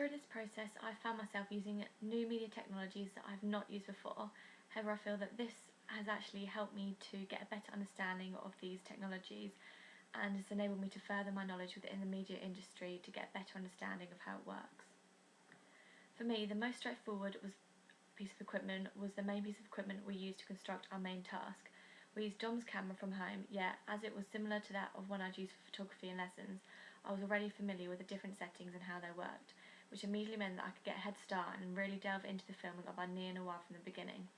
Through this process, I found myself using new media technologies that I've not used before. However, I feel that this has actually helped me to get a better understanding of these technologies and has enabled me to further my knowledge within the media industry to get a better understanding of how it works. For me, the most straightforward piece of equipment was the main piece of equipment we used to construct our main task. We used Dom's camera from home, yet as it was similar to that of one I'd used for photography and lessons, I was already familiar with the different settings and how they worked, which immediately meant that I could get a head start and really delve into the filming of our neo-noir from the beginning.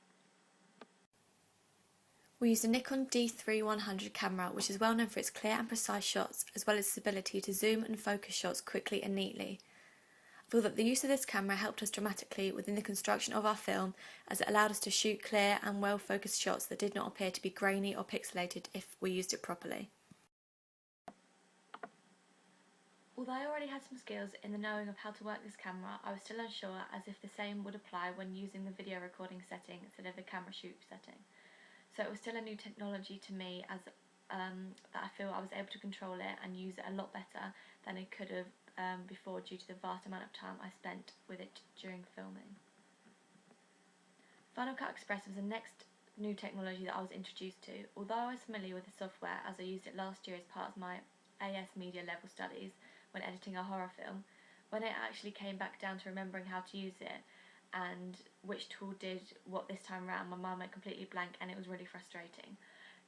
We used a Nikon D3100 camera, which is well known for its clear and precise shots, as well as its ability to zoom and focus shots quickly and neatly. I feel that the use of this camera helped us dramatically within the construction of our film, as it allowed us to shoot clear and well-focused shots that did not appear to be grainy or pixelated if we used it properly. Although I already had some skills in the knowing of how to work this camera, I was still unsure as if the same would apply when using the video recording setting instead of the camera shoot setting. So it was still a new technology to me, as that I feel I was able to control it and use it a lot better than I could have before, due to the vast amount of time I spent with it during filming. Final Cut Express was the next new technology that I was introduced to. Although I was familiar with the software as I used it last year as part of my AS Media level studies when editing a horror film, when it actually came back down to remembering how to use it and which tool did what this time round, my mind went completely blank and it was really frustrating.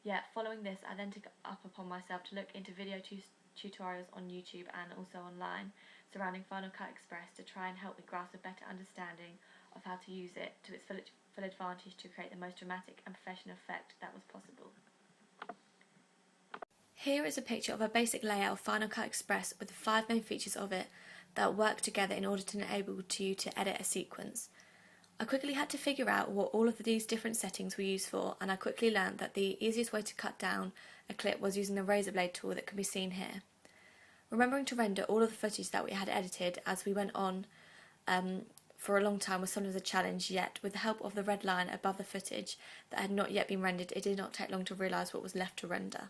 Yet following this, I then took up upon myself to look into video tutorials on YouTube and also online surrounding Final Cut Express to try and help me grasp a better understanding of how to use it to its full advantage to create the most dramatic and professional effect that was possible. Here is a picture of a basic layout of Final Cut Express with the 5 main features of it that work together in order to enable you to edit a sequence. I quickly had to figure out what all of these different settings were used for, and I quickly learned that the easiest way to cut down a clip was using the razor blade tool that can be seen here. Remembering to render all of the footage that we had edited as we went on for a long time was sometimes a challenge, yet with the help of the red line above the footage that had not yet been rendered, it did not take long to realise what was left to render.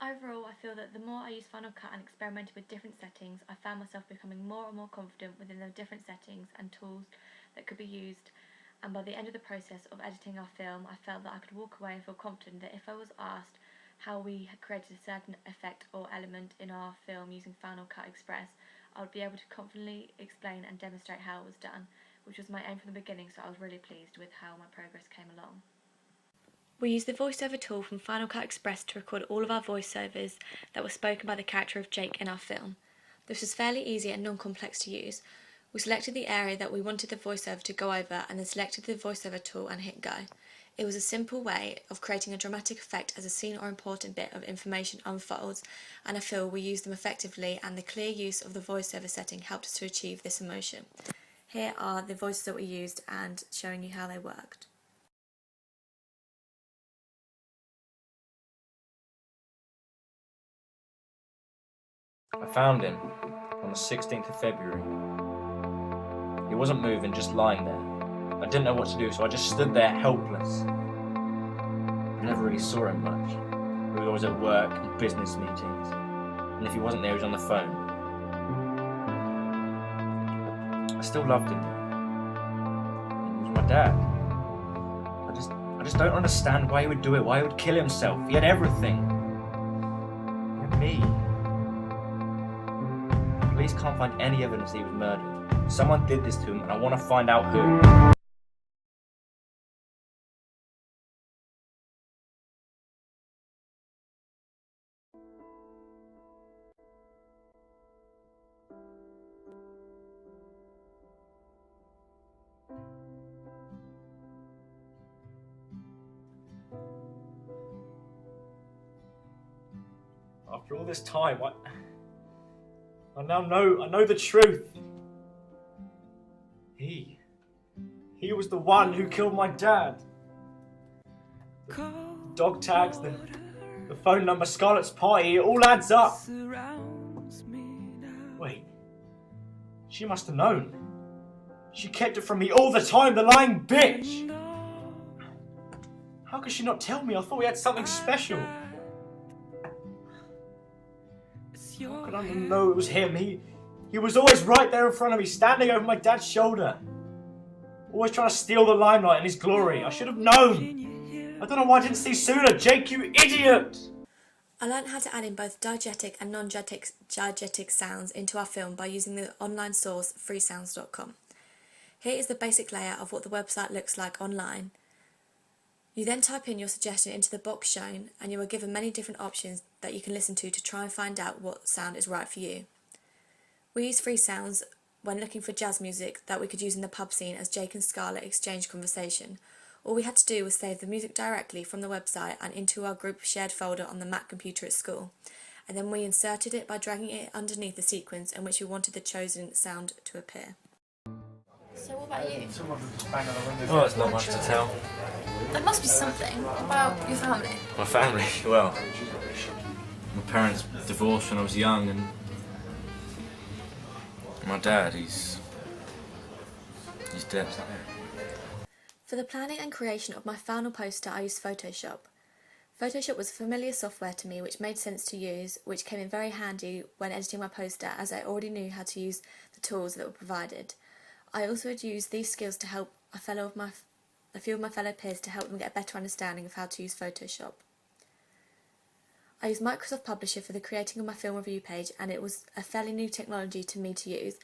Overall, I feel that the more I used Final Cut and experimented with different settings, I found myself becoming more and more confident within the different settings and tools that could be used, and by the end of the process of editing our film, I felt that I could walk away and feel confident that if I was asked how we had created a certain effect or element in our film using Final Cut Express, I would be able to confidently explain and demonstrate how it was done, which was my aim from the beginning, so I was really pleased with how my progress came along. We used the voiceover tool from Final Cut Express to record all of our voiceovers that were spoken by the character of Jake in our film. This was fairly easy and non-complex to use. We selected the area that we wanted the voiceover to go over and then selected the voiceover tool and hit go. It was a simple way of creating a dramatic effect as a scene or important bit of information unfolds, and I feel we used them effectively, and the clear use of the voiceover setting helped us to achieve this emotion. Here are the voices that we used and showing you how they worked. I found him on the 16th of February. He wasn't moving, just lying there. I didn't know what to do, so I just stood there helpless. I never really saw him much. He was always at work and business meetings, and if he wasn't there, he was on the phone. I still loved him. He was my dad. I just don't understand why he would do it, why he would kill himself. He had everything. He had me. Police can't find any evidence that he was murdered. Someone did this to him, and I want to find out who. After all this time, I now know the truth. He was the one who killed my dad. The dog tags, the phone number, Scarlett's party, it all adds up. Wait, she must have known. She kept it from me all the time, the lying bitch. How could she not tell me? I thought we had something special. How could I didn't know it was him. He was always right there in front of me, standing over my dad's shoulder. Always trying to steal the limelight and his glory. I should have known. I don't know why I didn't see sooner. Jake, you idiot! I learned how to add in both diegetic and non-diegetic sounds into our film by using the online source freesounds.com. Here is the basic layout of what the website looks like online. You then type in your suggestion into the box shown, and you are given many different options that you can listen to try and find out what sound is right for you. We use Freesounds when looking for jazz music that we could use in the pub scene as Jake and Scarlett exchanged conversation. All we had to do was save the music directly from the website and into our group shared folder on the Mac computer at school, and then we inserted it by dragging it underneath the sequence in which we wanted the chosen sound to appear. So what about you? Oh, there's not much to tell. There must be something about your family. My family? Well, my parents divorced when I was young, and my dad, he's dead. For the planning and creation of my final poster, I used Photoshop. Photoshop was a familiar software to me which made sense to use, which came in very handy when editing my poster as I already knew how to use the tools that were provided. I also had used these skills to help a few of my fellow peers to help them get a better understanding of how to use Photoshop. I used Microsoft Publisher for the creating of my film review page, and it was a fairly new technology to me to use,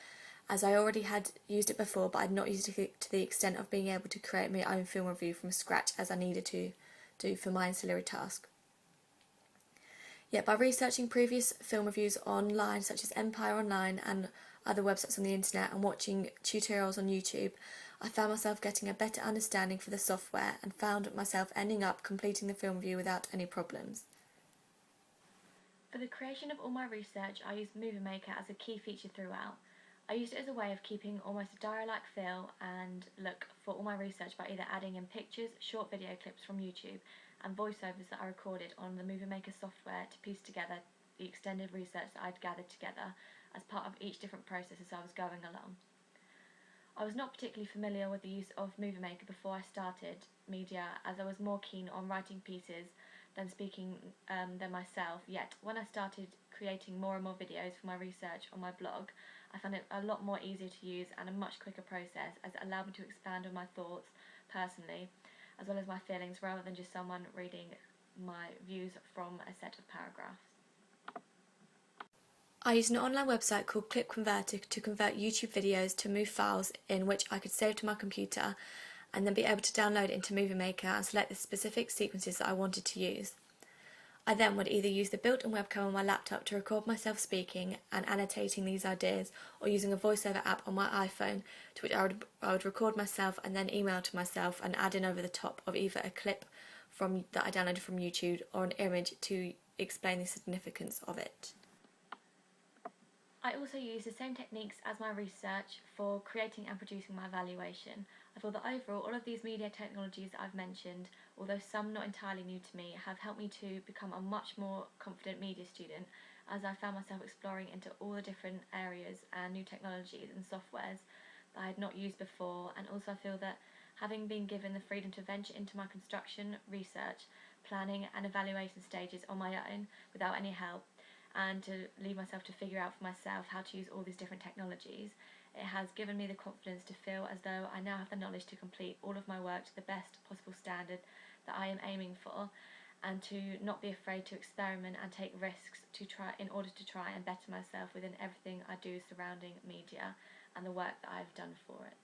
as I already had used it before, but I had not used it to the extent of being able to create my own film review from scratch as I needed to do for my ancillary task. Yet by researching previous film reviews online, such as Empire Online and other websites on the internet, and watching tutorials on YouTube, I found myself getting a better understanding for the software and found myself ending up completing the film review without any problems. For the creation of all my research, I used Movie Maker as a key feature throughout. I used it as a way of keeping almost a diary-like feel and look for all my research by either adding in pictures, short video clips from YouTube, and voiceovers that I recorded on the Movie Maker software to piece together the extended research that I'd gathered together as part of each different process as I was going along. I was not particularly familiar with the use of Movie Maker before I started media, as I was more keen on writing pieces than speaking them myself, yet when I started creating more and more videos for my research on my blog, I found it a lot more easier to use and a much quicker process, as it allowed me to expand on my thoughts personally, as well as my feelings, rather than just someone reading my views from a set of paragraphs. I used an online website called Clip Converter to convert YouTube videos to MOV files in which I could save to my computer and then be able to download into Movie Maker and select the specific sequences that I wanted to use. I then would either use the built-in webcam on my laptop to record myself speaking and annotating these ideas, or using a voiceover app on my iPhone to which I would record myself and then email to myself and add in over the top of either a clip that I downloaded from YouTube or an image to explain the significance of it. I also used the same techniques as my research for creating and producing my evaluation. I feel that overall all of these media technologies that I've mentioned, although some not entirely new to me, have helped me to become a much more confident media student, as I found myself exploring into all the different areas and new technologies and softwares that I had not used before, and also I feel that having been given the freedom to venture into my construction, research, planning and evaluation stages on my own without any help, and to leave myself to figure out for myself how to use all these different technologies, it has given me the confidence to feel as though I now have the knowledge to complete all of my work to the best possible standard that I am aiming for, and to not be afraid to experiment and take risks in order to try and better myself within everything I do surrounding media and the work that I've done for it.